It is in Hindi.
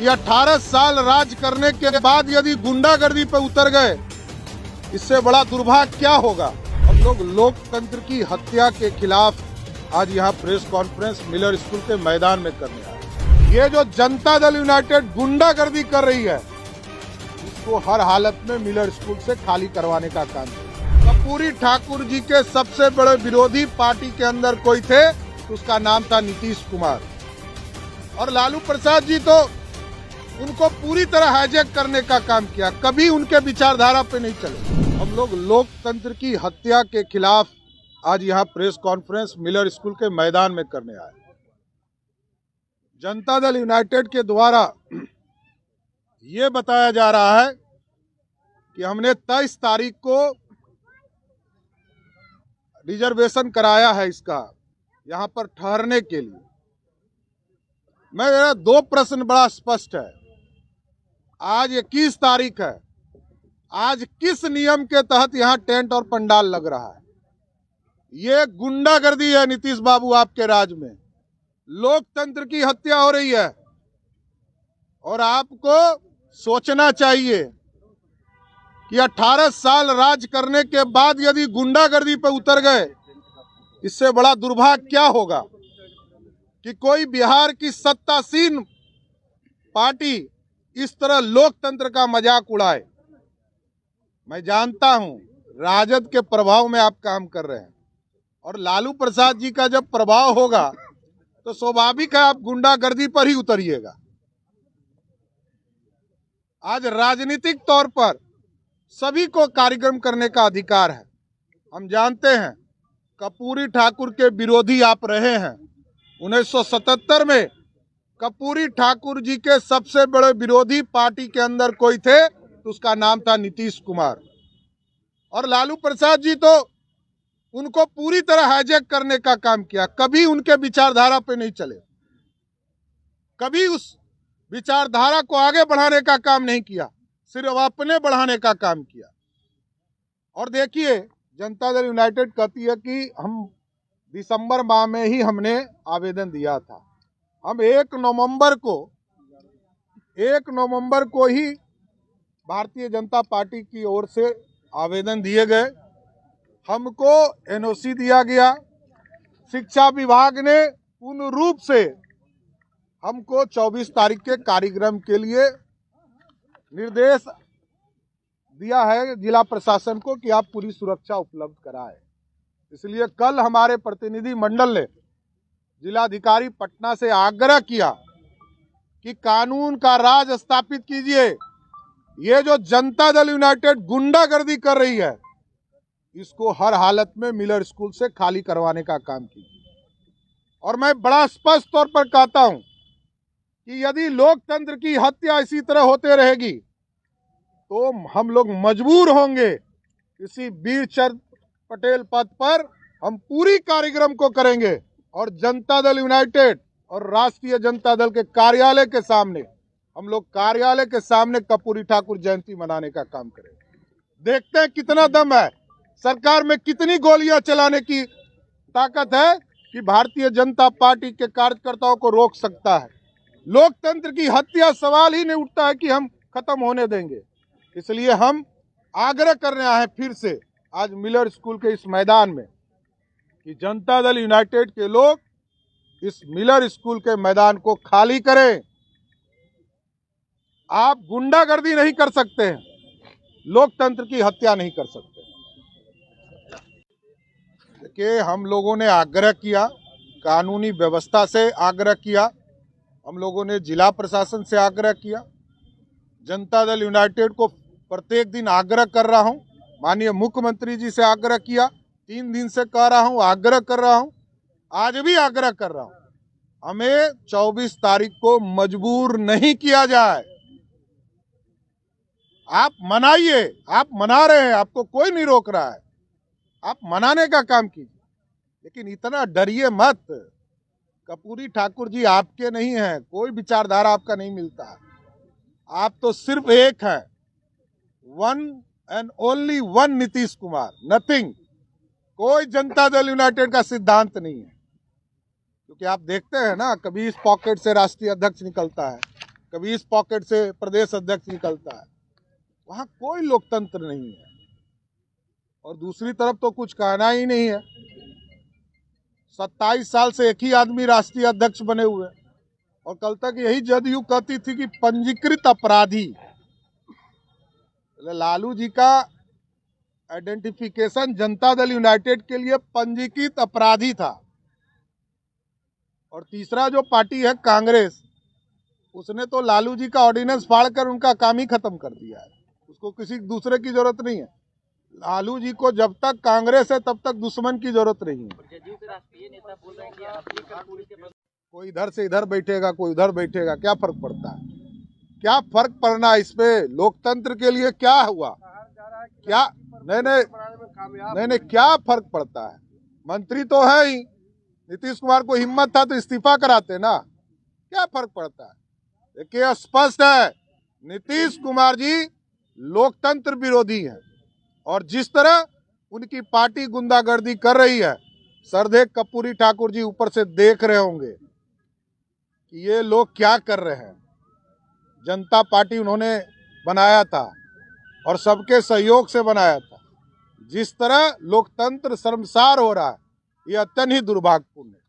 कि 18 साल राज करने के बाद यदि गुंडागर्दी पे उतर गए, इससे बड़ा दुर्भाग्य क्या होगा। हम लोग लोकतंत्र की हत्या के खिलाफ आज यहाँ प्रेस कॉन्फ्रेंस मिलर स्कूल के मैदान में करने आए। ये जो जनता दल यूनाइटेड गुंडागर्दी कर रही है, इसको हर हालत में मिलर स्कूल से खाली करवाने का काम है। कर्पूरी ठाकुर जी के सबसे बड़े विरोधी पार्टी के अंदर कोई थे, तो उसका नाम था नीतीश कुमार। और लालू प्रसाद जी तो उनको पूरी तरह हाईजैक करने का काम किया, कभी उनके विचारधारा पे नहीं चले। हम लोग लोकतंत्र की हत्या के खिलाफ आज यहाँ प्रेस कॉन्फ्रेंस मिलर स्कूल के मैदान में करने आए। जनता दल यूनाइटेड के द्वारा ये बताया जा रहा है कि हमने 23 तारीख को रिजर्वेशन कराया है इसका, यहाँ पर ठहरने के लिए। मेरा 2 प्रश्न बड़ा स्पष्ट है। आज 21 तारीख है, आज किस नियम के तहत यहाँ टेंट और पंडाल लग रहा है? ये गुंडागर्दी है नीतीश बाबू, आपके राज में लोकतंत्र की हत्या हो रही है। और आपको सोचना चाहिए कि 18 साल राज करने के बाद यदि गुंडागर्दी पे उतर गए, इससे बड़ा दुर्भाग्य क्या होगा कि कोई बिहार की सत्तासीन पार्टी इस तरह लोकतंत्र का मजाक उड़ाए। मैं जानता हूं राजद के प्रभाव में आप काम कर रहे हैं, और लालू प्रसाद जी का जब प्रभाव होगा तो स्वाभाविक है आप गुंडागर्दी पर ही उतरिएगा। आज राजनीतिक तौर पर सभी को कार्यक्रम करने का अधिकार है। हम जानते हैं कर्पूरी ठाकुर के विरोधी आप रहे हैं। 1977 में कर्पूरी ठाकुर जी के सबसे बड़े विरोधी पार्टी के अंदर कोई थे, तो उसका नाम था नीतीश कुमार। और लालू प्रसाद जी तो उनको पूरी तरह हाईजैक करने का काम किया, कभी उनके विचारधारा पे नहीं चले, कभी उस विचारधारा को आगे बढ़ाने का काम नहीं किया, सिर्फ अपने बढ़ाने का काम किया। और देखिए, जनता दल यूनाइटेड कहती है कि हम दिसंबर माह में ही हमने आवेदन दिया था। हम 1 नवंबर को ही भारतीय जनता पार्टी की ओर से आवेदन दिए गए, हमको एनओसी दिया गया। शिक्षा विभाग ने पूर्ण रूप से हमको 24 तारीख के कार्यक्रम के लिए निर्देश दिया है जिला प्रशासन को कि आप पूरी सुरक्षा उपलब्ध कराएं। इसलिए कल हमारे प्रतिनिधि मंडल ने जिलाधिकारी पटना से आग्रह किया कि कानून का राज स्थापित कीजिए। ये जो जनता दल यूनाइटेड गुंडागर्दी कर रही है, इसको हर हालत में मिलर स्कूल से खाली करवाने का काम कीजिए। और मैं बड़ा स्पष्ट तौर पर कहता हूं कि यदि लोकतंत्र की हत्या इसी तरह होते रहेगी, तो हम लोग मजबूर होंगे किसी वीरचंद पटेल पद पर हम पूरी कार्यक्रम को करेंगे, और जनता दल यूनाइटेड और राष्ट्रीय जनता दल के कार्यालय के सामने, हम लोग कार्यालय के सामने कर्पूरी ठाकुर जयंती मनाने का काम करेंगे। देखते हैं कितना दम है, सरकार में कितनी गोलियां चलाने की ताकत है कि भारतीय जनता पार्टी के कार्यकर्ताओं को रोक सकता है। लोकतंत्र की हत्या सवाल ही नहीं उठता है कि हम खत्म होने देंगे। इसलिए हम आग्रह कर रहे हैं फिर से आज मिलर स्कूल के इस मैदान में कि जनता दल यूनाइटेड के लोग इस मिलर स्कूल के मैदान को खाली करें। आप गुंडागर्दी नहीं कर सकते हैं, लोकतंत्र की हत्या नहीं कर सकते। देखिए, हम लोगों ने आग्रह किया, कानूनी व्यवस्था से आग्रह किया, हम लोगों ने जिला प्रशासन से आग्रह किया, जनता दल यूनाइटेड को प्रत्येक दिन आग्रह कर रहा हूं, माननीय मुख्यमंत्री जी से आग्रह किया, 3 दिन से कह रहा हूं, आग्रह कर रहा हूं, आज भी आग्रह कर रहा हूं, हमें 24 तारीख को मजबूर नहीं किया जाए। आप मनाइए, आप मना रहे हैं, आपको कोई नहीं रोक रहा है, आप मनाने का काम कीजिए, लेकिन इतना डरिए मत। कर्पूरी ठाकुर जी आपके नहीं हैं, कोई विचारधारा आपका नहीं मिलता है, आप तो सिर्फ एक है, 1 and only 1 Nitish Kumar, nothing. कोई जनता दल यूनाइटेड का सिद्धांत नहीं है, क्योंकि आप देखते हैं ना, कभी इस पॉकेट से राष्ट्रीय अध्यक्ष निकलता है, कभी इस पॉकेट से प्रदेश अध्यक्ष निकलता है। वहां कोई लोकतंत्र नहीं है। और दूसरी तरफ तो कुछ कहना ही नहीं है। 27 साल से एक ही आदमी राष्ट्रीय अध्यक्ष बने हुए हैं। और कल तक यही जदयू कहती थी कि पंजीकृत अपराधी। लालू जी का आइडेंटिफिकेशन जनता दल यूनाइटेड के लिए पंजीकृत अपराधी था। और तीसरा जो पार्टी है कांग्रेस, उसने तो लालू जी का ऑर्डिनेंस फाड़कर उनका काम ही खत्म कर दिया है। उसको किसी दूसरे की जरूरत नहीं है। लालू जी को जब तक कांग्रेस है तब तक दुश्मन की जरूरत नहीं है। कोई इधर से इधर बैठेगा, कोई उधर बैठेगा, क्या फर्क पड़ता है? क्या फर्क पड़ना इस पे? लोकतंत्र के लिए क्या हुआ? क्या नहीं, क्या फर्क पड़ता है? मंत्री तो है ही। नीतीश कुमार को हिम्मत था तो इस्तीफा कराते ना। क्या फर्क पड़ता है? देखिए, स्पष्ट है, नीतीश कुमार जी लोकतंत्र विरोधी हैं। और जिस तरह उनकी पार्टी गुंडागर्दी कर रही है, सरदेव कर्पूरी ठाकुर जी ऊपर से देख रहे होंगे कि ये लोग क्या कर रहे हैं। जनता पार्टी उन्होंने बनाया था और सबके सहयोग से बनाया था। जिस तरह लोकतंत्र शर्मसार हो रहा है, ये अत्यंत ही दुर्भाग्यपूर्ण है।